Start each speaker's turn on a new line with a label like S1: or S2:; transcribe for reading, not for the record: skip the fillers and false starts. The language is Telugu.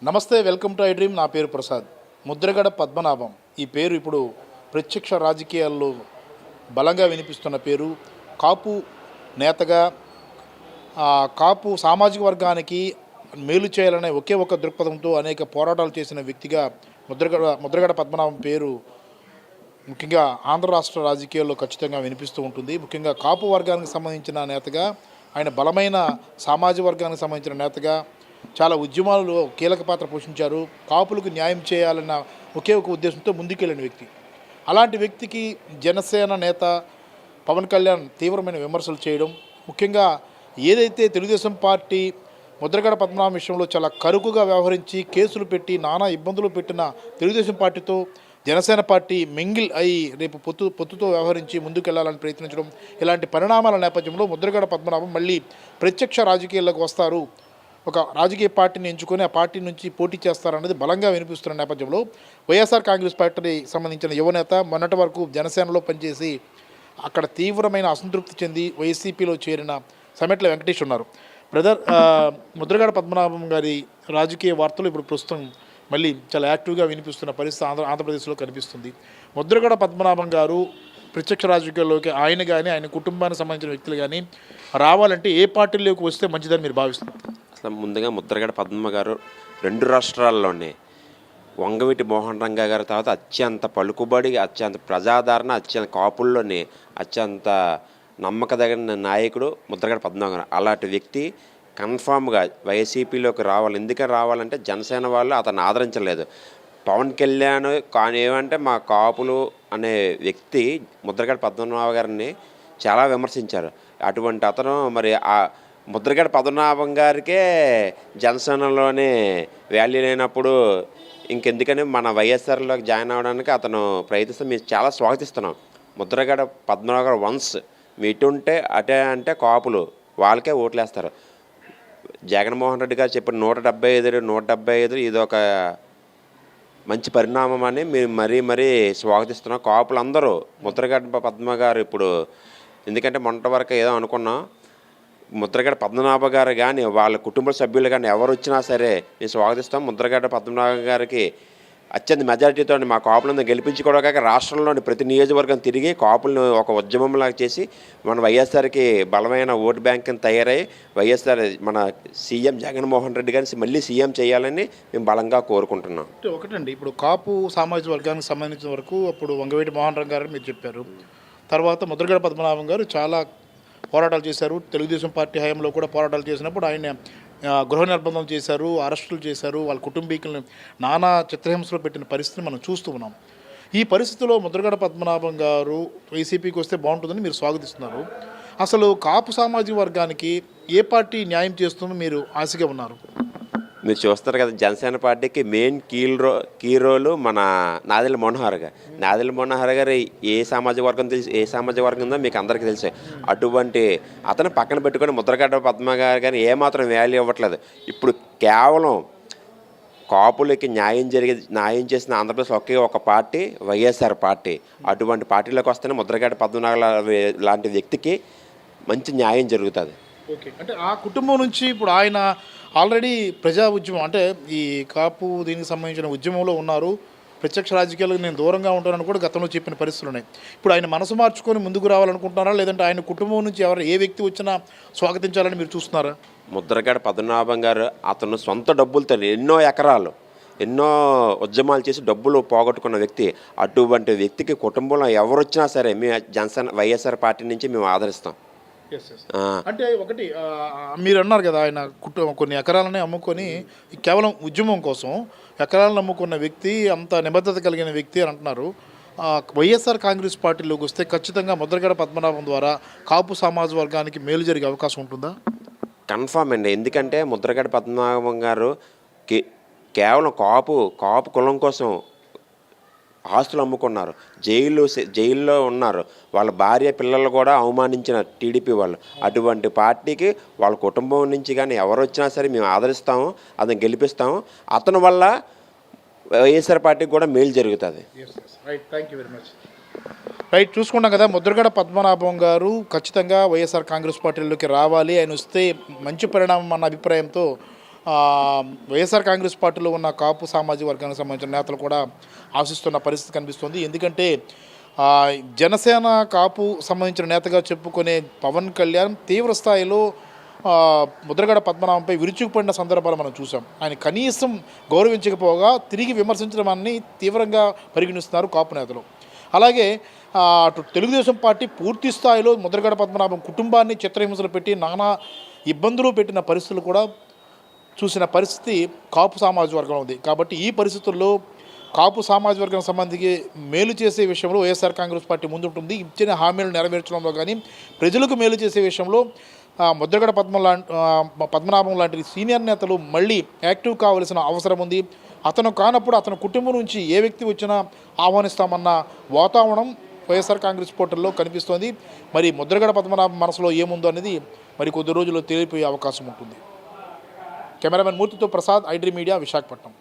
S1: నమస్తే, వెల్కమ్ టు ఐ డ్రీమ్. నా పేరు ప్రసాద్. ముద్రగడ పద్మనాభం ఈ పేరు ఇప్పుడు ప్రత్యక్ష రాజకీయాల్లో బలంగా వినిపిస్తున్న పేరు. కాపు నేతగా కాపు సామాజిక వర్గానికి మేలు చేయాలనే ఒకే ఒక దృక్పథంతో అనేక పోరాటాలు చేసిన వ్యక్తిగా ముద్రగడ పద్మనాభం పేరు ముఖ్యంగా ఆంధ్ర రాష్ట్ర రాజకీయాల్లో ఖచ్చితంగా వినిపిస్తూ ఉంటుంది. ముఖ్యంగా కాపు వర్గానికి సంబంధించిన నేతగా ఆయన బలమైన సామాజిక వర్గానికి సంబంధించిన నేతగా చాలా ఉద్యమాలలో కీలక పాత్ర పోషించారు. కాపులకు న్యాయం చేయాలన్న ఒకే ఒక ఉద్దేశంతో ముందుకెళ్ళిన వ్యక్తి. అలాంటి వ్యక్తికి జనసేన నేత పవన్ కళ్యాణ్ తీవ్రమైన విమర్శలు చేయడం, ముఖ్యంగా ఏదైతే తెలుగుదేశం పార్టీ ముద్రగడ పద్మనాభం విషయంలో చాలా కరుకుగా వ్యవహరించి కేసులు పెట్టి నానా ఇబ్బందులు పెట్టిన తెలుగుదేశం పార్టీతో జనసేన పార్టీ మింగిల్ అయి రేపు పొత్తుతో వ్యవహరించి ముందుకెళ్లాలని ప్రయత్నించడం, ఇలాంటి పరిణామాల నేపథ్యంలో ముద్రగడ పద్మనాభం మళ్ళీ ప్రత్యక్ష రాజకీయాల్లోకి వస్తారు, ఒక రాజకీయ పార్టీని ఎంచుకొని ఆ పార్టీ నుంచి పోటీ చేస్తారన్నది బలంగా వినిపిస్తున్న నేపథ్యంలో వైఎస్ఆర్ కాంగ్రెస్ పార్టీకి సంబంధించిన యువనేత మొన్నటి వరకు జనసేనలో పనిచేసి అక్కడ తీవ్రమైన అసంతృప్తి చెంది వైసీపీలో చేరిన సమెట్ల వెంకటేష్ ఉన్నారు. బ్రదర్, ముద్రగడ పద్మనాభం గారి రాజకీయ వార్తలు ఇప్పుడు ప్రస్తుతం మళ్ళీ చాలా యాక్టివ్గా వినిపిస్తున్న పరిస్థితి ఆంధ్రప్రదేశ్లో కనిపిస్తుంది. ముద్రగడ పద్మనాభం గారు ప్రత్యక్ష రాజకీయాల్లోకి ఆయన కానీ ఆయన కుటుంబానికి సంబంధించిన వ్యక్తులు కానీ రావాలంటే ఏ పార్టీలోకి వస్తే మంచిదని మీరు భావిస్తున్నారు?
S2: అసలు ముందుగా ముద్రగడ పద్మ గారు 2 రాష్ట్రాల్లోనే వంగవీటి మోహన్ రంగా గారి తర్వాత అత్యంత పలుకుబడి, అత్యంత ప్రజాదరణ, అత్యంత కాపుల్లోనే అత్యంత నమ్మకదగిన నాయకుడు ముద్రగడ పద్మనాభం గారు. అలాంటి వ్యక్తి కన్ఫామ్గా వైసీపీలోకి రావాలి. ఎందుకని రావాలంటే జనసేన వాళ్ళు అతను ఆదరించలేదు. పవన్ కళ్యాణ్ కానీ ఏమంటే మా కాపులు అనే వ్యక్తి ముద్రగడ పద్మనాభం గారిని చాలా విమర్శించారు. అటువంటి అతను మరి ఆ ముద్రగడ పద్మనాభం గారికే జనసేనలోనే వాల్యూ లేనప్పుడు ఇంకెందుకని మన వైఎస్ఆర్లోకి జాయిన్ అవ్వడానికి అతను ప్రయత్నిస్తే మేము చాలా స్వాగతిస్తున్నాం. ముద్రగడ పద్మనాభం గారు వన్స్ మీ ఇటుంటే అటే అంటే కాపులు వాళ్ళకే ఓట్లేస్తారు. జగన్మోహన్ రెడ్డి గారు చెప్పిన 175 ఇది ఒక మంచి పరిణామం అని మేము మరీ స్వాగతిస్తున్నాం. కాపులందరూ ముద్రగడ పద్మ గారు ఇప్పుడు, ఎందుకంటే మొన్నటి వరకు ఏదో అనుకున్నాం, ముద్రగడ పద్మనాభ గారు కానీ వాళ్ళ కుటుంబ సభ్యులు కానీ ఎవరు వచ్చినా సరే మేము స్వాగతిస్తాం. ముద్రగడ పద్మనాభ గారికి అత్యంత మెజారిటీతో మా కాపులను గెలిపించుకోవడానికి రాష్ట్రంలోని ప్రతి నియోజకవర్గం తిరిగి కాపులను ఒక ఉద్యమంలాగా చేసి మన వైఎస్ఆర్కి బలమైన ఓటు బ్యాంక్ని తయారై వైఎస్ఆర్ మన సీఎం జగన్మోహన్ రెడ్డి గారిని మళ్ళీ సీఎం చేయాలని మేము బలంగా కోరుకుంటున్నాం.
S1: ఒకటండి, ఇప్పుడు కాపు సామాజిక వర్గానికి సంబంధించిన వరకు అప్పుడు వంగవీటి మోహన్ రంగా గారు మీరు చెప్పారు. తర్వాత ముద్రగడ పద్మనాభం గారు చాలా పోరాటాలు చేశారు. తెలుగుదేశం పార్టీ హయాంలో కూడా పోరాటాలు చేసినప్పుడు ఆయన గృహ నిర్బంధం చేశారు, అరెస్టులు చేశారు, వాళ్ళ కుటుంబీకులను నానా చిత్రహింసలు పెట్టిన పరిస్థితిని మనం చూస్తూ ఉన్నాం. ఈ పరిస్థితిలో ముద్రగడ పద్మనాభం గారు వైసీపీకి వస్తే బాగుంటుందని మీరు స్వాగతిస్తున్నారు. అసలు కాపు సామాజిక వర్గానికి ఏ పార్టీ న్యాయం చేస్తుందో మీరు ఆశగా ఉన్నారు?
S2: మీరు చూస్తారు కదా, జనసేన పార్టీకి మెయిన్ కీ రోలు మన నాదెళ్ల మనోహర్ గారు ఏ సామాజిక వర్గం ఉందో మీకు అందరికీ తెలుసు. అటువంటి అతను పక్కన పెట్టుకొని ముద్రగడ పద్మ గారు కానీ ఏమాత్రం వాల్యూ ఇవ్వట్లేదు. ఇప్పుడు కేవలం కాపులకి న్యాయం చేసిన ఆంధ్రప్రదేశ్ ఒకే ఒక పార్టీ వైఎస్ఆర్ పార్టీ. అటువంటి పార్టీలోకి వస్తేనే ముద్రగడ పద్మనాభం లాంటి వ్యక్తికి మంచి న్యాయం జరుగుతుంది.
S1: ఓకే, అంటే ఆ కుటుంబం నుంచి ఇప్పుడు ఆయన ఆల్రెడీ ప్రజా ఉద్యమం అంటే ఈ కాపు దీనికి సంబంధించిన ఉద్యమంలో ఉన్నారు. ప్రత్యక్ష రాజకీయాలకు నేను దూరంగా ఉంటానని కూడా గతంలో చెప్పిన పరిస్థితులు ఉన్నాయి. ఇప్పుడు ఆయన మనసు మార్చుకొని ముందుకు రావాలనుకుంటున్నారా, లేదంటే ఆయన కుటుంబం నుంచి ఏ వ్యక్తి వచ్చినా స్వాగతించాలని మీరు చూస్తున్నారా?
S2: ముద్రగడ పద్మనాభం గారు అతను సొంత డబ్బులతో ఎన్నో ఎకరాలు ఎన్నో ఉద్యమాలు చేసి డబ్బులు పోగొట్టుకున్న వ్యక్తి. అటువంటి వ్యక్తికి కుటుంబంలో ఎవరు వచ్చినా సరే మేము జనసేన వైఎస్ఆర్ పార్టీ నుంచి మేము ఆదరిస్తాం.
S1: అంటే ఒకటి మీరు అన్నారు కదా, ఆయన కొన్ని ఎకరాలని అమ్ముకొని కేవలం ఉద్యమం కోసం ఎకరాలను అమ్ముకున్న వ్యక్తి, అంత నిబద్ధత కలిగిన వ్యక్తి అని అంటున్నారు. వైఎస్ఆర్ కాంగ్రెస్ పార్టీలోకి వస్తే ఖచ్చితంగా ముద్రగడ పద్మనాభం ద్వారా కాపు సమాజ వర్గానికి మేలు జరిగే అవకాశం ఉంటుందా?
S2: కన్ఫామ్ అండి. ఎందుకంటే ముద్రగడ పద్మనాభం గారు కేవలం కాపు కులం కోసం ఆస్తులు అమ్ముకున్నారు, జైల్లో ఉన్నారు. వాళ్ళ భార్య పిల్లలు కూడా అవమానించిన టీడీపీ వాళ్ళు. అటువంటి పార్టీకి వాళ్ళ కుటుంబం నుంచి కానీ ఎవరు వచ్చినా సరే మేము ఆదరిస్తాము, అతను గెలిపిస్తాము. అతని వల్ల వైఎస్ఆర్ పార్టీకి కూడా మేలు జరుగుతుంది.
S1: రైట్, చూసుకున్నాం కదా, ముద్రగడ పద్మనాభం గారు ఖచ్చితంగా వైఎస్ఆర్ కాంగ్రెస్ పార్టీలోకి రావాలి, ఆయన వస్తే మంచి పరిణామం అన్న అభిప్రాయంతో వైఎస్ఆర్ కాంగ్రెస్ పార్టీలో ఉన్న కాపు సామాజిక వర్గానికి సంబంధించిన నేతలు కూడా ఆశిస్తున్న పరిస్థితి కనిపిస్తుంది. ఎందుకంటే జనసేన కాపు సంబంధించిన నేతగా చెప్పుకునే పవన్ కళ్యాణ్ తీవ్ర స్థాయిలో ముద్రగడ పద్మనాభంపై విరుచుకుపడిన సందర్భాలు మనం చూసాం. ఆయన కనీసం గౌరవించకపోగా తిరిగి విమర్శించడాన్ని తీవ్రంగా పరిగణిస్తున్నారు కాపు నేతలు. అలాగే అటు తెలుగుదేశం పార్టీ పూర్తి స్థాయిలో ముద్రగడ పద్మనాభం కుటుంబాన్ని చిత్రహింసలు పెట్టి నానా ఇబ్బందులు పెట్టిన పరిస్థితులు కూడా చూసిన పరిస్థితి కాపు సామాజిక వర్గంలో ఉంది. కాబట్టి ఈ పరిస్థితుల్లో కాపు సామాజిక వర్గం సంబంధించి మేలు చేసే విషయంలో వైఎస్ఆర్ కాంగ్రెస్ పార్టీ ముందుంటుంది. ఇచ్చిన హామీలను నెరవేర్చడంలో కానీ ప్రజలకు మేలు చేసే విషయంలో ముద్రగడ పద్మనాభం లాంటి సీనియర్ నేతలు మళ్ళీ యాక్టివ్ కావాల్సిన అవసరం ఉంది. అతను కానప్పుడు అతని కుటుంబం నుంచి ఏ వ్యక్తి వచ్చినా ఆహ్వానిస్తామన్న వాతావరణం వైఎస్ఆర్ కాంగ్రెస్ పోర్టల్లో కనిపిస్తోంది. మరి ముద్రగడ పద్మనాభం మనసులో ఏముందో అనేది మరి కొద్ది రోజుల్లో తేలిపోయే అవకాశం ఉంటుంది. కెమెరామెన్ మూర్తితో ప్రసాద్, ఐడ్రీ మీడియా, విశాఖపట్నం.